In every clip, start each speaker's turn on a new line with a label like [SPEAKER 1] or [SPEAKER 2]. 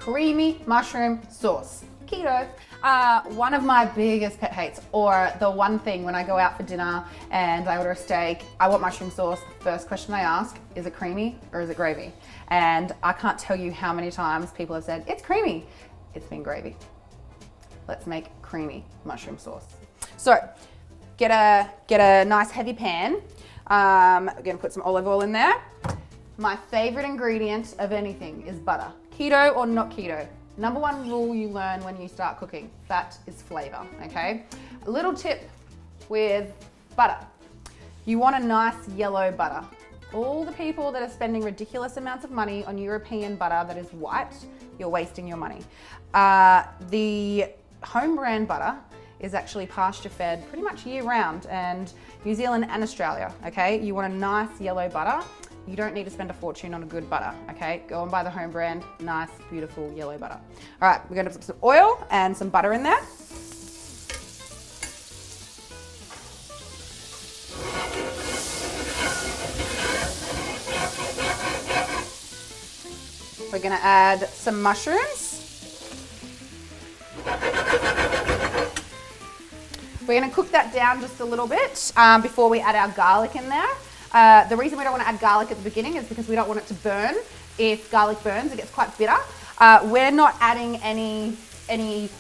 [SPEAKER 1] creamy mushroom sauce. Keto. One of my biggest pet hates, or the one thing when I go out for dinner and I order a steak, I want mushroom sauce. The first question I ask, is it creamy or is it gravy? And I can't tell you how many times people have said, it's creamy. It's been gravy. Let's make creamy mushroom sauce. So get a nice heavy pan. We're gonna put some olive oil in there. My favorite ingredient of anything is butter. Keto or not keto. Number one rule you learn when you start cooking, fat is flavor, okay? A little tip with butter. You want a nice yellow butter. All the people that are spending ridiculous amounts of money on European butter that is white, you're wasting your money. The home brand butter is actually pasture fed pretty much year round, and New Zealand and Australia, okay? You want a nice yellow butter. You don't need to spend a fortune on a good butter, okay? Go and buy the home brand, nice, beautiful yellow butter. All right, we're gonna put some oil and some butter in there. We're gonna add some mushrooms. We're gonna cook that down just a little bit before we add our garlic in there. The reason we don't want to add garlic at the beginning is because we don't want it to burn. If garlic burns, it gets quite bitter. We're not adding any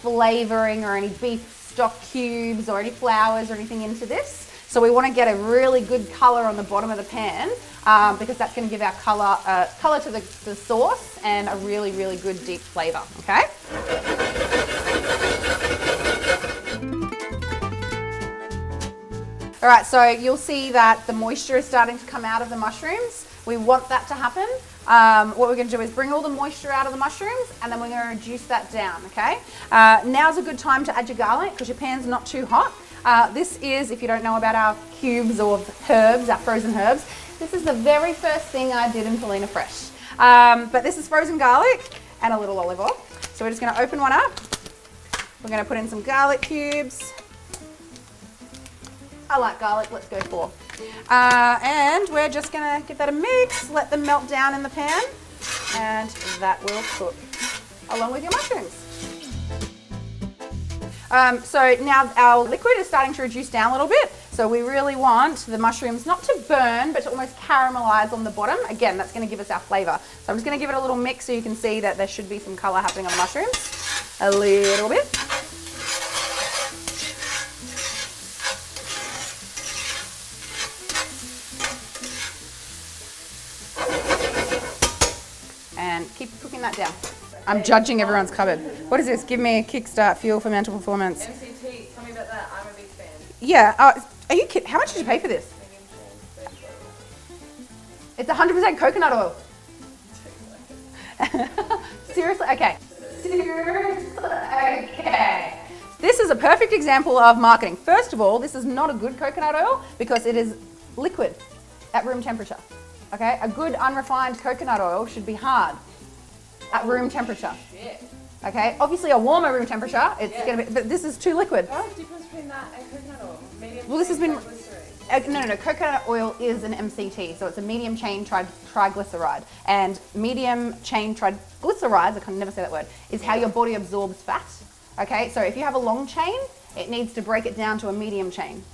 [SPEAKER 1] flavoring or any beef stock cubes or any flours or anything into this. So we want to get a really good color on the bottom of the pan because that's going to give our color to the sauce and a really, really good deep flavor, okay? All right, so you'll see that the moisture is starting to come out of the mushrooms. We want that to happen. What we're gonna do is bring all the moisture out of the mushrooms and then we're gonna reduce that down, okay? Now's a good time to add your garlic because your pan's not too hot. This is, if you don't know about our cubes or herbs, our frozen herbs, this is the very first thing I did in Polina Fresh. But this is frozen garlic and a little olive oil. So we're just gonna open one up. We're gonna put in some garlic cubes. I like garlic, let's go 4. And we're just gonna give that a mix, let them melt down in the pan, and that will cook along with your mushrooms. So now our liquid is starting to reduce down a little bit, so we really want the mushrooms not to burn, but to almost caramelize on the bottom. Again, that's gonna give us our flavor. So I'm just gonna give it a little mix so you can see that there should be some color happening on the mushrooms. A little bit. And keep cooking that down. I'm judging everyone's cupboard. What is this? Give me a kickstart, fuel for mental performance.
[SPEAKER 2] MCT, tell me about that. I'm a big fan.
[SPEAKER 1] Yeah, are you kidding? How much did you pay for this? It's 100% coconut oil. Seriously? Okay. Seriously? Okay. This is a perfect example of marketing. First of all, this is not a good coconut oil because it is liquid at room temperature. Okay, a good unrefined coconut oil should be hard at room temperature.
[SPEAKER 2] Shit.
[SPEAKER 1] Okay, obviously a warmer room temperature, it's gonna be, but this is too liquid.
[SPEAKER 2] What's the difference between that and coconut oil? Medium
[SPEAKER 1] Well, this has been,
[SPEAKER 2] triglyceride.
[SPEAKER 1] no, coconut oil is an MCT, so it's a medium chain triglyceride. And medium chain triglycerides, I can never say that word, is how your body absorbs fat. Okay, so if you have a long chain, it needs to break it down to a medium chain.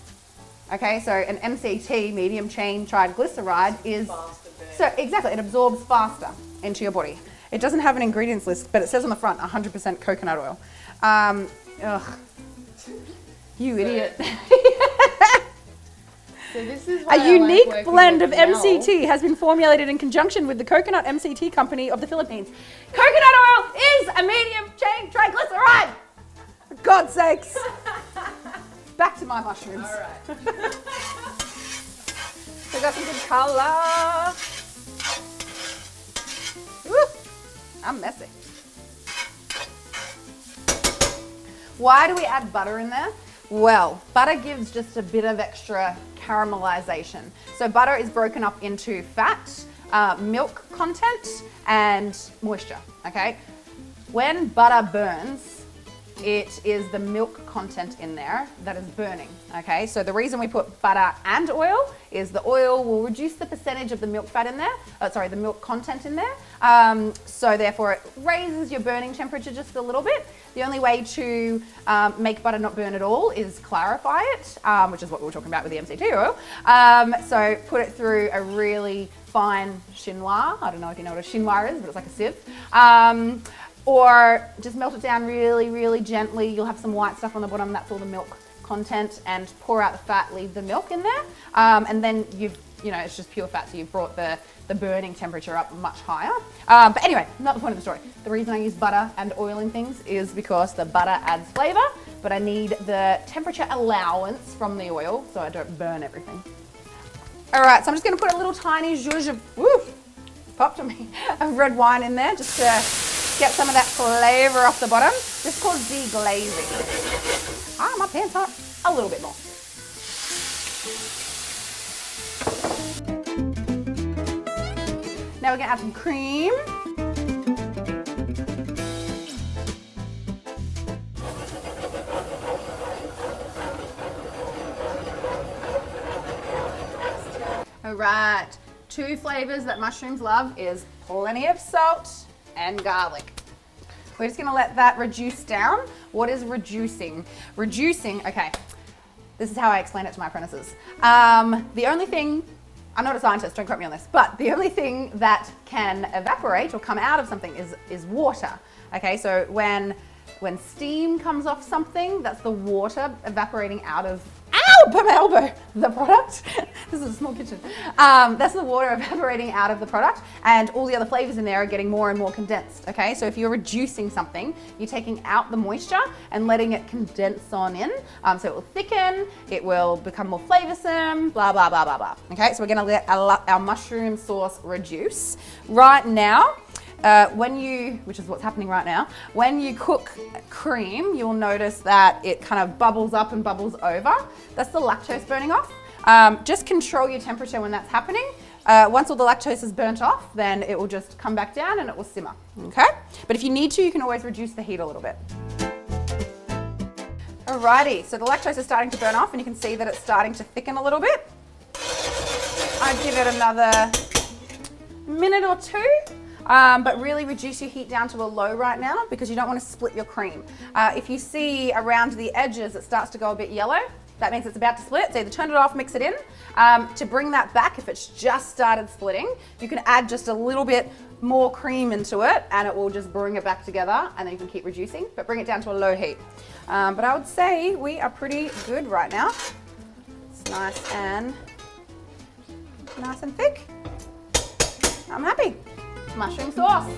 [SPEAKER 1] Okay, so an MCT, medium chain triglyceride, is so exactly, it absorbs faster into your body. It doesn't have an ingredients list, but it says on the front 100% coconut oil. Ugh, you idiot.
[SPEAKER 2] So this is why
[SPEAKER 1] A unique
[SPEAKER 2] I like
[SPEAKER 1] blend of
[SPEAKER 2] working with Mel.
[SPEAKER 1] MCT has been formulated in conjunction with the Coconut MCT Company of the Philippines. Coconut oil is a medium chain triglyceride. For God's sakes. Back to my mushrooms.
[SPEAKER 2] All right.
[SPEAKER 1] We got some good color. Woo, I'm messy. Why do we add butter in there? Well, butter gives just a bit of extra caramelization. So butter is broken up into fat, milk content, and moisture, okay? When butter burns, it is the milk content in there that is burning, okay? So the reason we put butter and oil is the oil will reduce the percentage of the milk fat in there, the milk content in there. So therefore it raises your burning temperature just a little bit. The only way to make butter not burn at all is clarify it, which is what we were talking about with the MCT oil. So put it through a really fine chinois. I don't know if you know what a chinois is, but it's like a sieve. Or just melt it down really, really gently. You'll have some white stuff on the bottom, that's all the milk content, and pour out the fat, leave the milk in there. And then it's just pure fat, so you've brought the burning temperature up much higher. But anyway, not the point of the story. The reason I use butter and oil in things is because the butter adds flavor, but I need the temperature allowance from the oil so I don't burn everything. All right, so I'm just gonna put a little tiny zhuzh of, popped on me, of red wine in there just to get some of that flavor off the bottom. This is called deglazing. My pan's hot. A little bit more. Now we're gonna add some cream. All right, 2 flavors that mushrooms love is plenty of salt and garlic. We're just gonna let that reduce down. What is reducing? Reducing, okay, this is how I explain it to my apprentices. The only thing, I'm not a scientist, don't quote me on this, but the only thing that can evaporate or come out of something is water. Okay, so when steam comes off something, that's the water evaporating out of, ow, by my elbow, the product. This is a small kitchen. That's the water evaporating out of the product, and all the other flavors in there are getting more and more condensed, okay? So if you're reducing something, you're taking out the moisture and letting it condense on in, so it will thicken, it will become more flavorsome, blah, blah, blah, blah, blah. Okay, so we're gonna let our mushroom sauce reduce. Right now, which is what's happening right now, when you cook cream, you'll notice that it kind of bubbles up and bubbles over. That's the lactose burning off. Just control your temperature when that's happening. Once all the lactose is burnt off, then it will just come back down and it will simmer, okay? But if you need to, you can always reduce the heat a little bit. Alrighty, so the lactose is starting to burn off and you can see that it's starting to thicken a little bit. I'd give it another minute or 2. But really reduce your heat down to a low right now because you don't want to split your cream. If you see around the edges it starts to go a bit yellow, that means it's about to split. So either turn it off, mix it in. To bring that back, if it's just started splitting, you can add just a little bit more cream into it and it will just bring it back together, and then you can keep reducing, but bring it down to a low heat. But I would say we are pretty good right now. It's nice and thick. I'm happy. Mushroom sauce.